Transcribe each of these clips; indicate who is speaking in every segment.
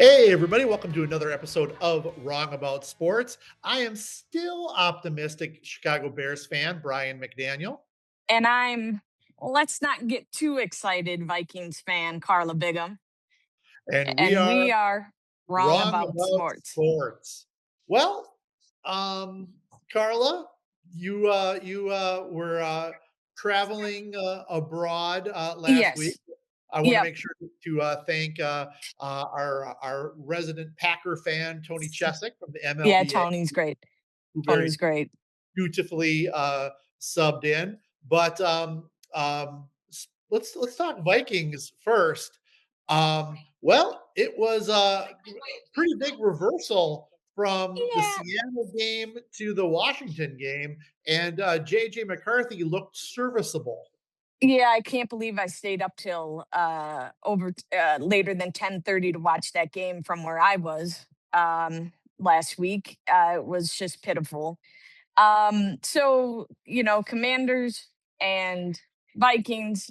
Speaker 1: Hey, everybody, welcome to another episode of Wrong About Sports. I am still optimistic Chicago Bears fan, Brian McDaniel.
Speaker 2: And let's not get too excited, Vikings fan, Karla Bigham.
Speaker 1: And we
Speaker 2: And
Speaker 1: are
Speaker 2: we are wrong
Speaker 1: wrong
Speaker 2: about
Speaker 1: about
Speaker 2: sports.
Speaker 1: sports. Well, um, Carla, you were traveling abroad last week.
Speaker 2: Yes.
Speaker 1: I want to
Speaker 2: Yep.
Speaker 1: make sure to thank our resident Packer fan, Tony Chesick from the
Speaker 2: Yeah,
Speaker 1: MLBA,
Speaker 2: Tony's great.
Speaker 1: who very
Speaker 2: Tony's great.
Speaker 1: dutifully subbed in. But let's talk Vikings first. Well, it was a pretty big reversal from the
Speaker 2: Yeah.
Speaker 1: Seattle game to the Washington game, and JJ McCarthy looked serviceable.
Speaker 2: Yeah, I can't believe I stayed up till over later than 10:30 to watch that game from where I was last week. It was just pitiful. Commanders and Vikings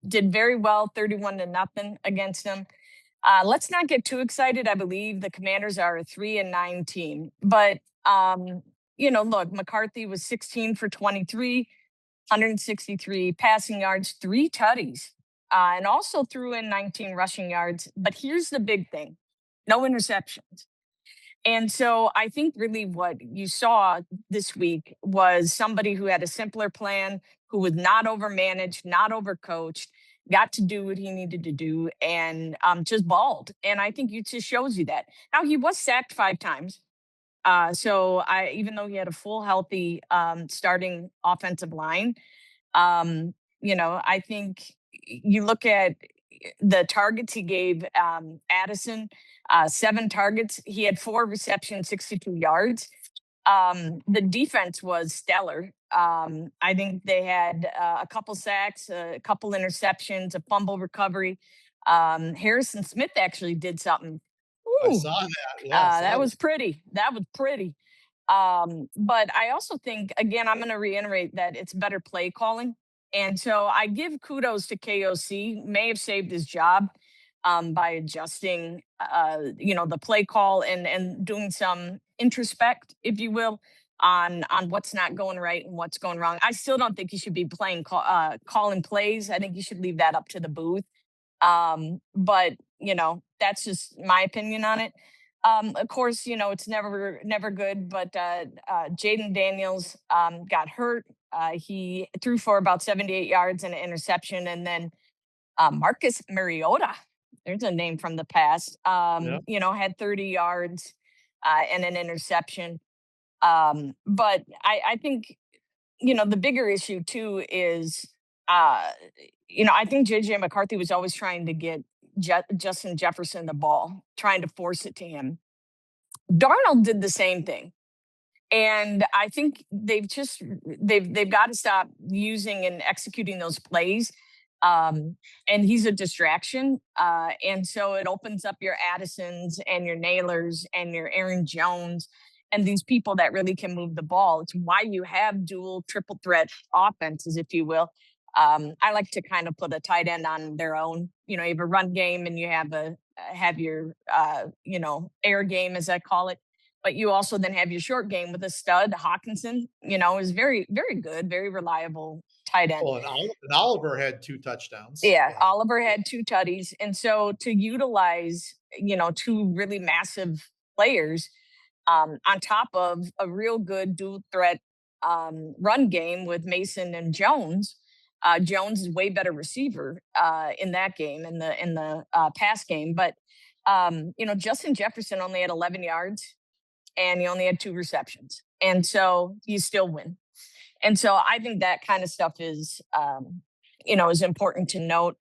Speaker 2: did very well, 31 to nothing against them. Let's not get too excited. I believe the Commanders are a 3-9 team, but look, McCarthy was 16 for 23, 163 passing yards, three tutties, and also threw in 19 rushing yards. But here's the big thing: no interceptions. And so I think really what you saw this week was somebody who had a simpler plan, who was not overmanaged, not overcoached, got to do what he needed to do, and just balled. And I think it just shows you that. Now he was sacked 5 times. Even though he had a full healthy starting offensive line, I think you look at the targets he gave Addison, 7 targets. He had 4 receptions, 62 yards. The defense was stellar. I think they had a couple sacks, a couple interceptions, a fumble recovery. Harrison Smith actually did something.
Speaker 1: I
Speaker 2: Ooh,
Speaker 1: saw that. Yes,
Speaker 2: that
Speaker 1: that was
Speaker 2: was pretty. That was pretty. But I also think, again, I'm going to reiterate that it's better play calling. And so I give kudos to KOC, may have saved his job by adjusting, the play call and doing some introspect, if you will, on what's not going right and what's going wrong. I still don't think you should be calling plays. I think you should leave that up to the booth. But that's just my opinion on it. Of course, it's never good. But Jaden Daniels got hurt. He threw for about 78 yards and an interception, and then Marcus Mariota, there's a name from the past.
Speaker 1: yeah.
Speaker 2: Had 30 yards and an interception. But I think the bigger issue too is, uh, I think JJ McCarthy was always trying to get Justin Jefferson the ball, trying to force it to him. Darnold did the same thing. And I think they've got to stop using and executing those plays. And he's a distraction. And so it opens up your Addisons and your Nailers and your Aaron Jones and these people that really can move the ball. It's why you have dual triple threat offenses, if you will. I like to kind of put a tight end on their own. You have a run game and you have your air game, as I call it, but you also then have your short game with a stud. Hawkinson, is very, very good, very reliable tight end.
Speaker 1: Well, and Oliver had 2 touchdowns.
Speaker 2: Yeah, Oliver had 2 tutties. And so to utilize, two really massive players on top of a real good dual threat run game with Mason and Jones. Jones is way better receiver in that game, in the pass game. But Justin Jefferson only had 11 yards and he only had 2 receptions. And so you still win. And so I think that kind of stuff is important to note.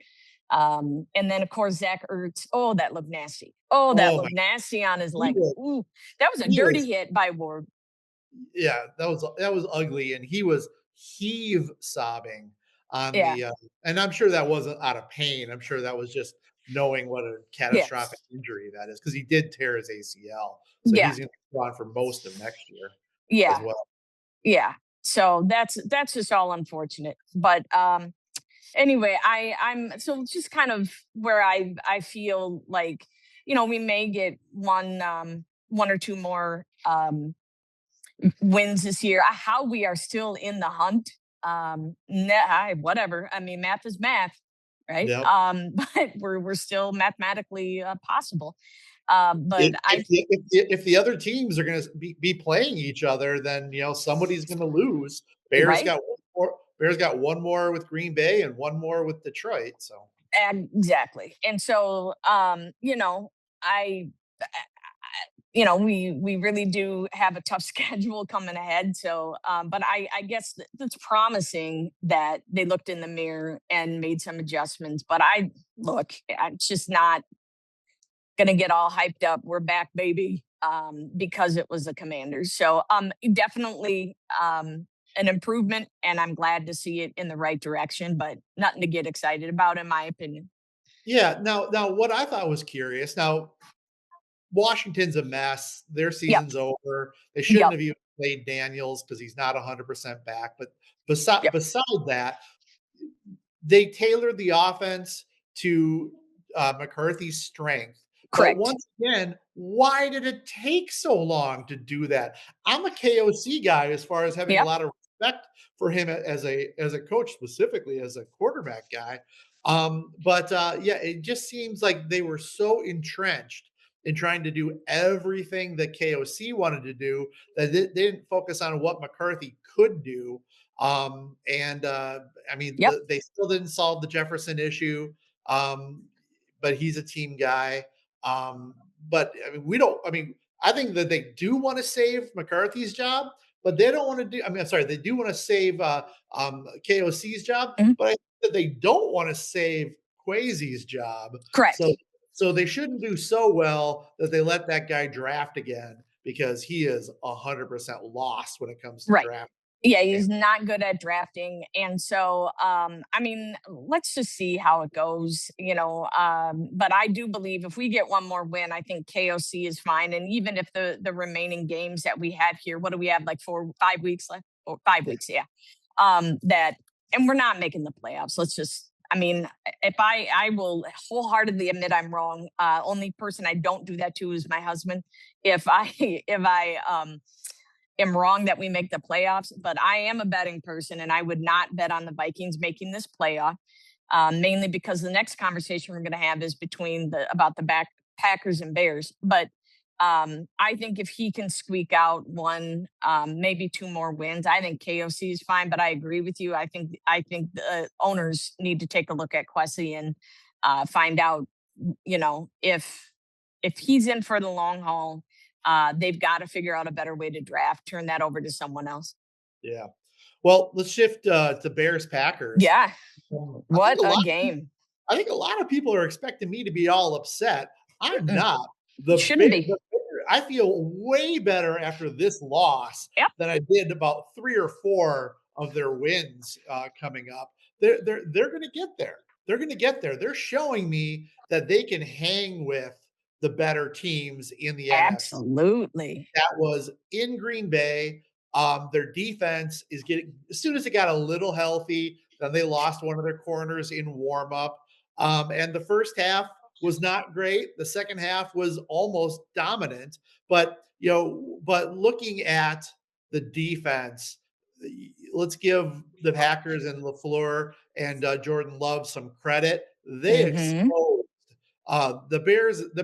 Speaker 2: And then of course Zach Ertz. Oh, that looked nasty. Oh, that
Speaker 1: Oh my,
Speaker 2: looked nasty on his
Speaker 1: he
Speaker 2: leg.
Speaker 1: was,
Speaker 2: Ooh, that was a
Speaker 1: he
Speaker 2: dirty
Speaker 1: was
Speaker 2: hit by Ward.
Speaker 1: yeah, that was ugly, and he was heave sobbing on
Speaker 2: Yeah.
Speaker 1: and I'm sure that wasn't out of pain. I'm sure that was just knowing what a catastrophic
Speaker 2: Yes.
Speaker 1: injury that is because he did tear his ACL, so
Speaker 2: Yeah.
Speaker 1: he's going to be gone for most of next year as
Speaker 2: Yeah.
Speaker 1: well.
Speaker 2: Yeah. So that's just all unfortunate. But anyway, I'm so just kind of where I feel like we may get one or two more wins this year. How we are still in the hunt, whatever. I mean, math is math, right?
Speaker 1: Yep.
Speaker 2: But we're still mathematically possible. But
Speaker 1: If
Speaker 2: I
Speaker 1: if the other teams are gonna be playing each other, then, somebody's gonna lose.
Speaker 2: Right.
Speaker 1: Bears got 1 more with Green Bay and 1 more with Detroit, so
Speaker 2: Exactly. And so, I, we really do have a tough schedule coming ahead. So, but I guess that's promising that they looked in the mirror and made some adjustments. But I'm just not gonna get all hyped up. We're back, baby, because it was the Commanders. So, definitely an improvement, and I'm glad to see it in the right direction. But nothing to get excited about, in my opinion.
Speaker 1: yeah, now what I thought was curious, now Washington's a mess. Their
Speaker 2: Yep.
Speaker 1: season's over. They shouldn't
Speaker 2: Yep.
Speaker 1: have even played Daniels because he's not 100% back. But
Speaker 2: Yep.
Speaker 1: beside that, they tailored the offense to McCarthy's strength. But
Speaker 2: Correct.
Speaker 1: once again, why did it take so long to do that? I'm a KOC guy as far as having a
Speaker 2: Yep.
Speaker 1: lot of respect for him as a coach, specifically as a quarterback guy. But yeah, it just seems like they were so entrenched in trying to do everything that KOC wanted to do that they didn't focus on what McCarthy could do. And I mean,
Speaker 2: Yep.
Speaker 1: they still didn't solve the Jefferson issue, um, but he's a team guy. Um, but I mean, we don't. I mean, I think that they do want to save McCarthy's job, but they don't want to do. I mean, I'm sorry, they do want to save KOC's job,
Speaker 2: Mhm.
Speaker 1: but I think that they don't want to save Quasi's job. So,
Speaker 2: Correct.
Speaker 1: so they shouldn't do so well that they let that guy draft again because he is 100% lost when it comes to
Speaker 2: Right.
Speaker 1: draft.
Speaker 2: Yeah,
Speaker 1: And
Speaker 2: he's not good at drafting. And so, I mean, let's just see how it goes, but I do believe if we get one more win, I think KOC is fine. And even if the remaining games that we had here, what do we have, like 5 weeks left? Or 5 weeks, yeah. That And we're not making the playoffs. Let's just I mean, if I will wholeheartedly admit I'm wrong. Only person I don't do that to is my husband. If I if I am wrong that we make the playoffs, but I am a betting person and I would not bet on the Vikings making this playoff, mainly because the next conversation we're going to have is between the about the back Packers and Bears. But I think if he can squeak out one, maybe two more wins, I think KOC is fine. But I agree with you. I think the owners need to take a look at Quessy and find out, if he's in for the long haul, they've got to figure out a better way to draft, turn that over to someone else.
Speaker 1: yeah. Well, let's shift to Bears Packers.
Speaker 2: Yeah.
Speaker 1: I think
Speaker 2: What
Speaker 1: a
Speaker 2: a
Speaker 1: lot
Speaker 2: game.
Speaker 1: I think a lot of people are expecting me to be all upset. I'm
Speaker 2: Mm-mm.
Speaker 1: not.
Speaker 2: Shouldn't be.
Speaker 1: I feel way better after this loss
Speaker 2: Yep.
Speaker 1: than I did about 3 or 4 of their wins coming up. They're going to get there. They're going to get there. They're showing me that they can hang with the better teams in the NFC.
Speaker 2: Absolutely.
Speaker 1: That was in Green Bay. Their defense is getting as soon as it got a little healthy, then they lost one of their corners in warmup. And the first half was not great. The second half was almost dominant. But looking at the defense, let's give the Packers and LaFleur and Jordan Love some credit. They
Speaker 2: Hmm.
Speaker 1: exposed the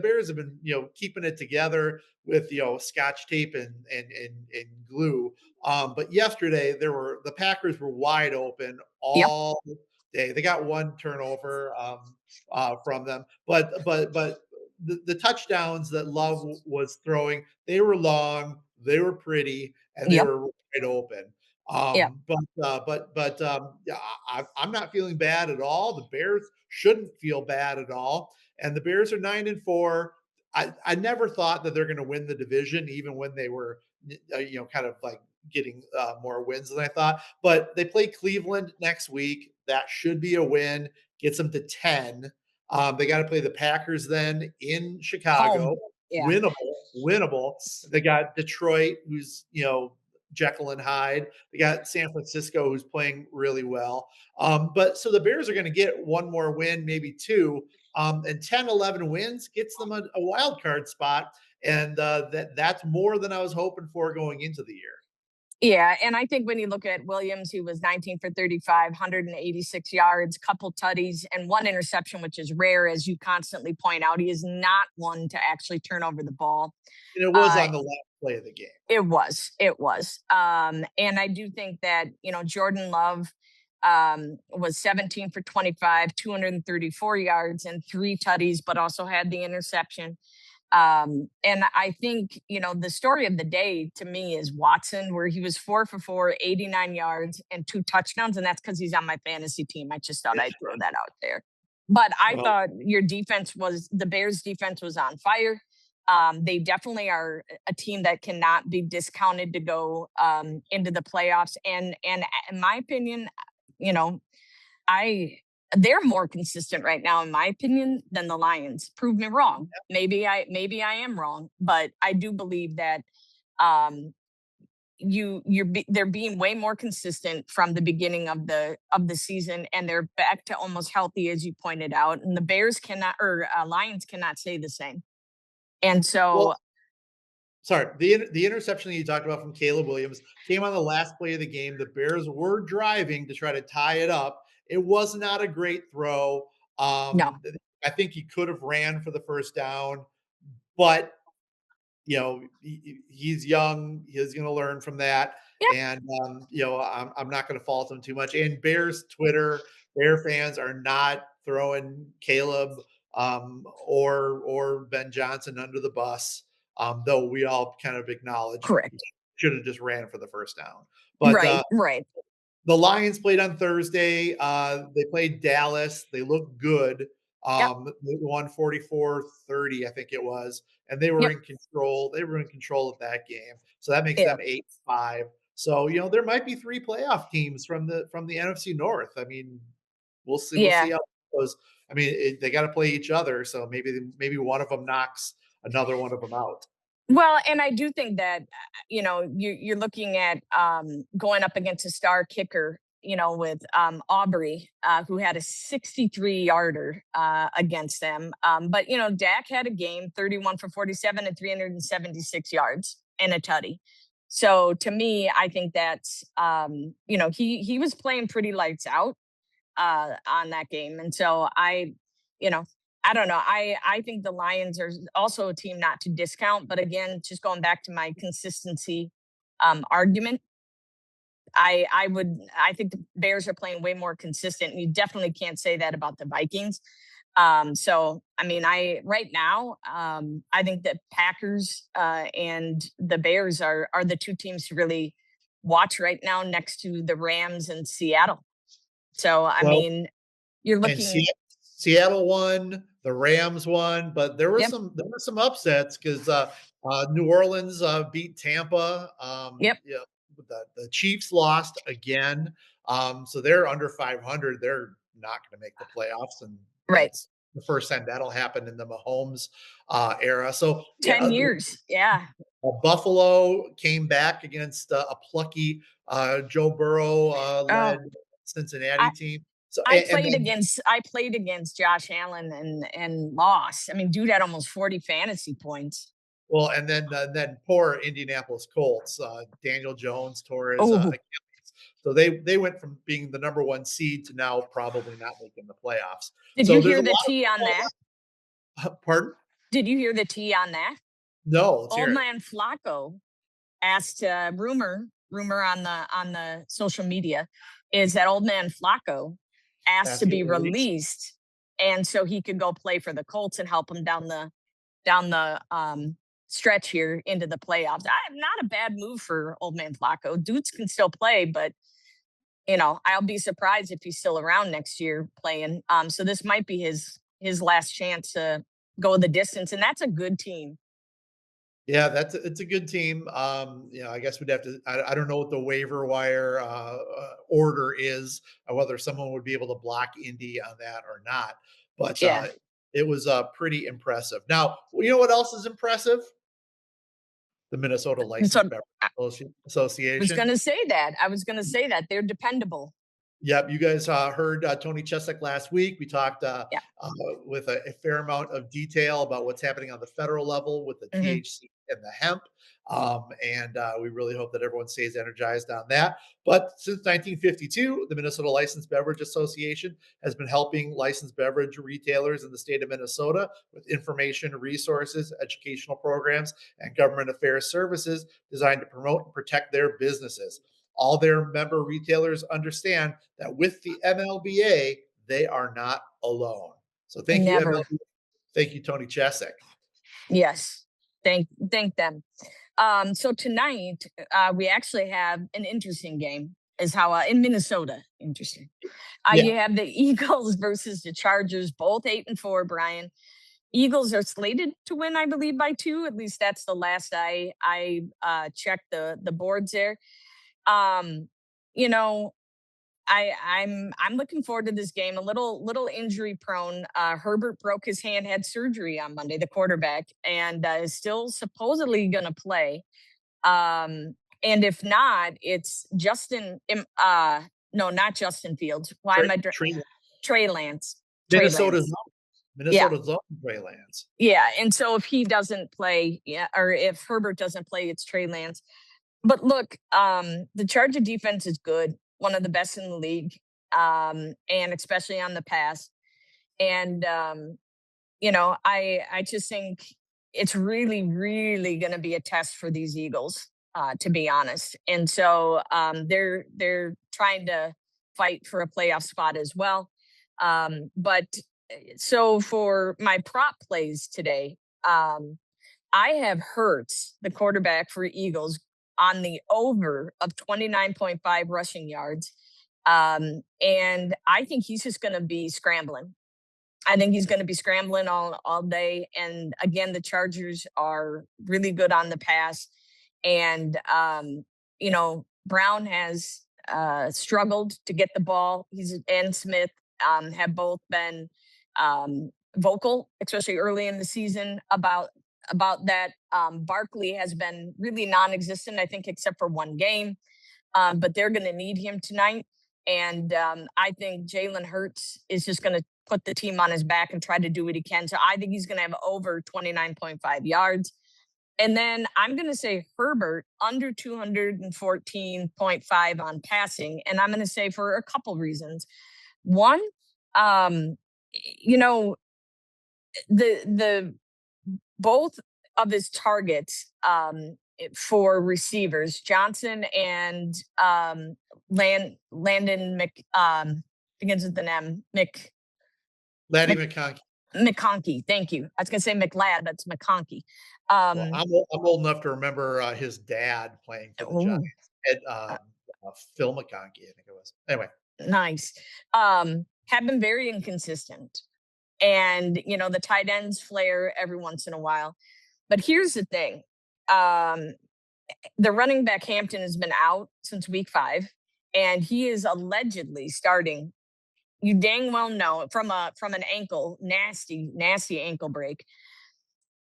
Speaker 1: Bears have been keeping it together with scotch tape and glue. But yesterday the Packers were wide open
Speaker 2: Yep.
Speaker 1: all day. They got one turnover from them, but the touchdowns that Love was throwing, they were long, they were pretty, and they
Speaker 2: Yep.
Speaker 1: were wide open.
Speaker 2: Yep.
Speaker 1: Yeah, I'm not feeling bad at all. The Bears shouldn't feel bad at all, and the Bears are 9-4. I never thought that they're going to win the division, even when they were, kind of like getting more wins than I thought. But they play Cleveland next week. That should be a win. Gets them to 10. They got to play the Packers then in Chicago.
Speaker 2: Home. Yeah.
Speaker 1: Winnable, winnable. They got Detroit, who's Jekyll and Hyde. They got San Francisco who's playing really well. But so the Bears are going to get one more win, maybe two. And 10, 11 wins gets them a wild card spot. And that's more than I was hoping for going into the year.
Speaker 2: Yeah, and I think when you look at Williams, he was 19 for 35, 186 yards, couple tutties, and one interception, which is rare, as you constantly point out. He is not one to actually turn over the ball.
Speaker 1: And it was
Speaker 2: Uh,
Speaker 1: on the last play of the game.
Speaker 2: it was. And I do think that, Jordan Love was 17 for 25, 234 yards, and three tutties, but also had the interception. And I think, the story of the day to me is Watson, where he was 4 for 4, 89 yards, and two touchdowns. And that's because he's on my fantasy team. I just thought I'd throw that out there. But I
Speaker 1: Well,
Speaker 2: thought the Bears defense was on fire. They definitely are a team that cannot be discounted to go into the playoffs. And in my opinion, you know, I they're more consistent right now, in my opinion, than the Lions. Prove me wrong. Maybe I am wrong, but I do believe that um, they're being way more consistent from the beginning of the season, and they're back to almost healthy, as you pointed out. And the Bears cannot, or Lions cannot say the same. And
Speaker 1: well,
Speaker 2: so,
Speaker 1: sorry. The interception that you talked about from Caleb Williams came on the last play of the game. The Bears were driving to try to tie it up. It was not a great throw.
Speaker 2: no,
Speaker 1: I think he could have ran for the first down, but he's young. He's going to learn from that.
Speaker 2: yeah,
Speaker 1: And, I'm not going to fault him too much. And Bears Twitter, Bear fans are not throwing Caleb or Ben Johnson under the bus, though we all kind of acknowledge he
Speaker 2: correct,
Speaker 1: should have just ran for the first down. But
Speaker 2: right, right,
Speaker 1: the Lions played on Thursday. They played Dallas. They looked good.
Speaker 2: yep,
Speaker 1: They won 44-30, I think it was, and they were
Speaker 2: yep,
Speaker 1: in control. They were in control of that game. So that makes
Speaker 2: yeah,
Speaker 1: them 8-5. So, there might be three playoff teams from the NFC North. I mean, we'll see. We'll see
Speaker 2: yeah.
Speaker 1: how it goes. I mean, they got to play each other. So maybe one of them knocks another one of them out.
Speaker 2: Well, and I do think that you're looking at going up against a star kicker, with Aubrey, who had a 63 yarder against them. But Dak had a game, 31 for 47 and 376 yards and a tutty. So to me, I think that's he was playing pretty lights out on that game. And so you know, I don't know. I think the Lions are also a team not to discount. But again, just going back to my consistency argument, I think the Bears are playing way more consistent. And you definitely can't say that about the Vikings. So I mean, right now, I think that Packers and the Bears are the two teams to really watch right now, next to the Rams and Seattle. So I
Speaker 1: Well,
Speaker 2: mean, you're
Speaker 1: and
Speaker 2: looking.
Speaker 1: Seattle won, the Rams won, but
Speaker 2: Yep,
Speaker 1: there were some upsets because New Orleans beat Tampa.
Speaker 2: yep,
Speaker 1: The Chiefs lost again, so they're under 500. They're not going to make the playoffs, and
Speaker 2: right.
Speaker 1: that's the first time that'll happen in the Mahomes era. So yeah,
Speaker 2: 10 years. Yeah.
Speaker 1: Buffalo came back against a plucky Joe Burrow
Speaker 2: Oh,
Speaker 1: led Cincinnati
Speaker 2: I
Speaker 1: team. So
Speaker 2: I
Speaker 1: and
Speaker 2: played
Speaker 1: then
Speaker 2: against I played against Josh Allen and lost. I mean, dude had almost 40 fantasy points.
Speaker 1: Well, and then poor Indianapolis Colts, Daniel Jones tore his
Speaker 2: Oh,
Speaker 1: Achilles. So they went from being the number one seed to now probably not making the playoffs.
Speaker 2: did you
Speaker 1: So there's
Speaker 2: hear
Speaker 1: a
Speaker 2: the
Speaker 1: lot of
Speaker 2: tea on
Speaker 1: football
Speaker 2: that?
Speaker 1: left. Pardon?
Speaker 2: Did you hear the tea on that?
Speaker 1: No, let's
Speaker 2: Old
Speaker 1: hear it.
Speaker 2: man Flacco asked rumor on the social media is that old man Flacco asked
Speaker 1: Ask
Speaker 2: to
Speaker 1: to get
Speaker 2: be
Speaker 1: released.
Speaker 2: released, and so he could go play for the Colts and help him down the stretch here into the playoffs. Not a bad move for old man Flacco. Dudes can still play, but I'll be surprised if he's still around next year playing. So this might be his last chance to go the distance, and that's a good team.
Speaker 1: Yeah, it's a good team. I guess we'd have to. I don't know what the waiver wire order is, whether someone would be able to block Indy on that or not. But
Speaker 2: Yeah.
Speaker 1: it was pretty impressive. Now, you know what else is impressive? the Minnesota
Speaker 2: And so
Speaker 1: Licensed Beverage
Speaker 2: I was
Speaker 1: Association.
Speaker 2: gonna say that. I was gonna say that. They're dependable.
Speaker 1: Yep, you guys heard Tony Chesek last week. We talked
Speaker 2: Yeah.
Speaker 1: with a fair amount of detail about what's happening on the federal level with the
Speaker 2: Mhm.
Speaker 1: THC and the hemp. And we really hope that everyone stays energized on that. But since 1952, the Minnesota Licensed Beverage Association has been helping licensed beverage retailers in the state of Minnesota with information, resources, educational programs, and government affairs services designed to promote and protect their businesses. All their member retailers understand that with the MLBA, they are not alone. So thank you,
Speaker 2: Never.
Speaker 1: MLB. Thank you, Tony Chesek.
Speaker 2: Yes. Thank them. So tonight, we actually have an interesting game. Is how in Minnesota, interesting. You
Speaker 1: Yeah,
Speaker 2: have the Eagles versus the Chargers, both 8-4. Brian, Eagles are slated to win, I believe, by two. At least that's the last I checked the boards there. Um, you know, I'm looking forward to this game. A little injury prone. Herbert broke his hand, had surgery on Monday, the quarterback, and is still supposedly going to play. And if not, it's no, not Justin Fields. Why
Speaker 1: Trey,
Speaker 2: am I
Speaker 1: Trey,
Speaker 2: Trey Lance? Trey
Speaker 1: Minnesota's
Speaker 2: Lance.
Speaker 1: own,
Speaker 2: Yeah.
Speaker 1: Minnesota's own Trey Lance.
Speaker 2: Yeah. And so if he doesn't play, yeah, or if Herbert doesn't play, it's Trey Lance. But look, the Charger defense is good, one of the best in the league, and especially on the pass. And I just think it's really, really going to be a test for these Eagles, to be honest. And so they're trying to fight for a playoff spot as well. But so for my prop plays today, I have Hurts, the quarterback for Eagles, on the over of 29.5 rushing yards. And I think he's just going to be scrambling. I think he's going to be scrambling all day. And again, the Chargers are really good on the pass. And Brown has struggled to get the ball. He's and Smith have both been vocal, especially early in the season about that. Barkley has been really non-existent, I think, except for one game. But they're going to need him tonight. And I think Jalen Hurts is just going to put the team on his back and try to do what he can. So I think he's going to have over 29.5 yards. And then I'm going to say Herbert under 214.5 on passing. And I'm going to say for a couple reasons. One, um, you know, the both of his targets for receivers, Johnson and Landon begins with an M.
Speaker 1: Laddie
Speaker 2: Mc,
Speaker 1: McConkey.
Speaker 2: McConkey. Thank you. I was going to say McLeod, but it's McConkey.
Speaker 1: Well,
Speaker 2: Um,
Speaker 1: I'm old enough to remember his dad playing for the Giants.
Speaker 2: oh,
Speaker 1: Ed,
Speaker 2: uh,
Speaker 1: Phil McConkey, I think it was. Anyway,
Speaker 2: nice. Have been very inconsistent. And, the tight ends flare every once in a while. But here's the thing. Um, the running back Hampton has been out since week 5, and he is allegedly starting. You dang well know from an ankle, nasty ankle break.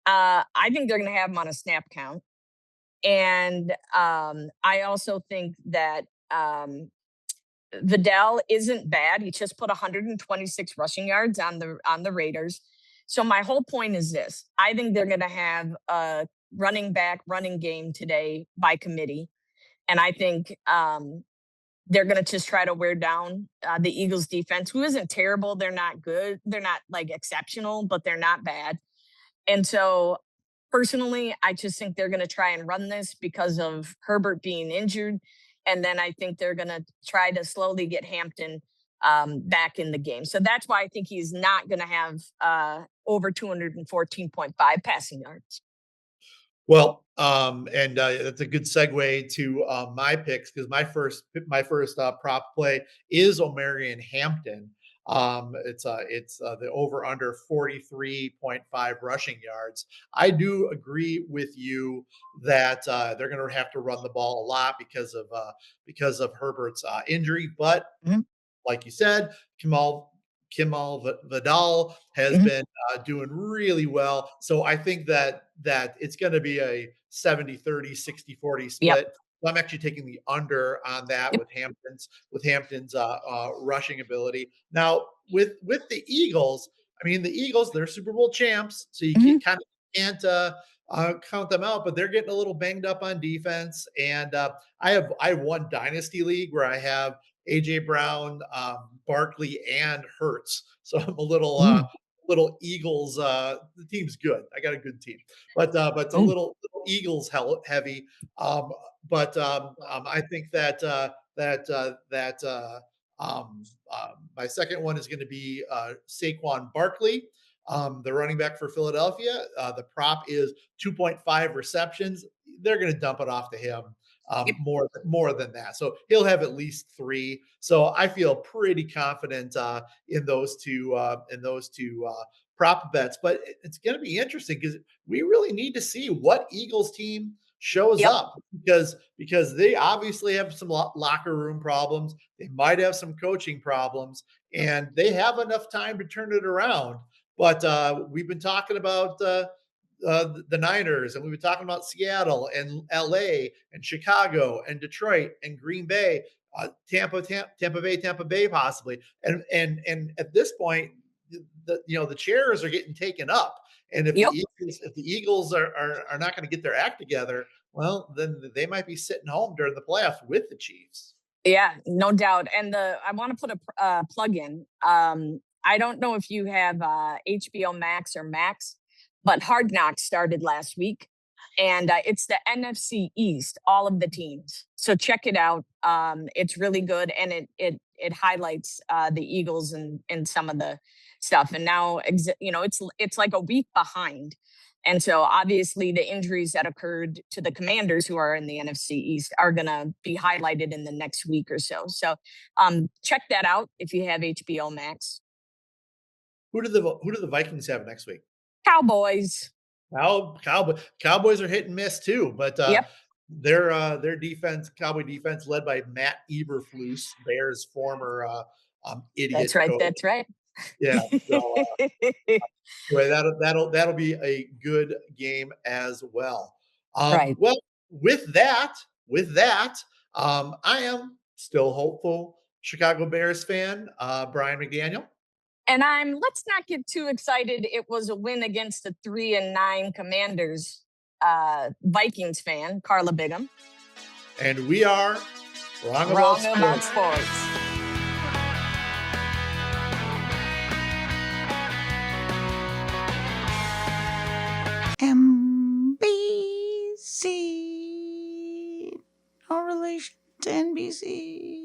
Speaker 2: I think they're going to have him on a snap count, and I also think that Vidal isn't bad. He just put 126 rushing yards on the Raiders. So my whole point is this: I think they're going to have a running game today by committee, and I think they're going to just try to wear down the Eagles defense, who isn't terrible. They're not good. They're not like exceptional, but they're not bad. And so personally, I just think they're going to try and run this because of Herbert being injured. And then I think they're going to try to slowly get Hampton back in the game. So that's why I think he's not going to have over 214.5 passing yards.
Speaker 1: well, and that's a good segue to my picks because my first prop play is Omarion Hampton. It's the over under 43.5 rushing yards. I do agree with you that they're going to have to run the ball a lot because of Herbert's injury, but
Speaker 2: Mhm.
Speaker 1: like you said, Kamal Kimmel Vidal has
Speaker 2: Mhm.
Speaker 1: been doing really well. So I think that it's going to be a 70-30, 60-40
Speaker 2: Yep.
Speaker 1: split. So I'm actually taking the under on that
Speaker 2: Yep.
Speaker 1: with Hampton's rushing ability. Now with the Eagles, I mean the Eagles, they're Super Bowl champs, so you
Speaker 2: Mhm.
Speaker 1: can't count them out. But they're getting a little banged up on defense, and I have one dynasty league where I have AJ Brown, Barkley, and Hurts. So I'm a
Speaker 2: Mm.
Speaker 1: little Eagles. The team's good. I got a good team, but it's a
Speaker 2: Oh.
Speaker 1: little Eagles heavy. Um, but I think my second one is going to be Saquon Barkley, the running back for Philadelphia. The prop is 2.5 receptions. They're going to dump it off to him
Speaker 2: Yep.
Speaker 1: more than that. So he'll have at least three. So I feel pretty confident in those two prop bets. But it's going to be interesting because we really need to see what Eagles team shows
Speaker 2: Yep.
Speaker 1: up because they obviously have some locker room problems. They might have some coaching problems, and they have enough time to turn it around. But we've been talking about the Niners, and we've been talking about Seattle and LA and Chicago and Detroit and Green Bay, Tampa Bay, possibly. And at this point, the chairs are getting taken up. And
Speaker 2: Yep.
Speaker 1: If the Eagles are not going to get their act together, well, then they might be sitting home during the playoffs with the Chiefs.
Speaker 2: Yeah, no doubt. And I want to put a plug in. I don't know if you have HBO Max or Max, but Hard Knocks started last week, and it's the NFC East, all of the teams. So check it out. It's really good, and it highlights the Eagles and some of the stuff. And now, it's like a week behind. And so obviously the injuries that occurred to the Commanders who are in the NFC East are going to be highlighted in the next week or so. So check that out if you have HBO Max.
Speaker 1: Who do the Vikings have next week?
Speaker 2: Cowboys.
Speaker 1: Cowboys are hit and miss too, but
Speaker 2: Yep,
Speaker 1: their Cowboy defense, led by Matt Eberflus, Bears' former
Speaker 2: that's
Speaker 1: idiot
Speaker 2: right.
Speaker 1: coach.
Speaker 2: That's right.
Speaker 1: Yeah, so anyway, that'll be a good game as well.
Speaker 2: Right.
Speaker 1: Well, with that, with that, I am still hopeful Chicago Bears fan, Brian McDaniel.
Speaker 2: And let's not get too excited. It was a win against the 3-9 Commanders Vikings fan, Karla Bigham.
Speaker 1: And we are wrong about
Speaker 2: Wrong about
Speaker 1: sports.
Speaker 2: sports.
Speaker 3: MBC. No relation to NBC.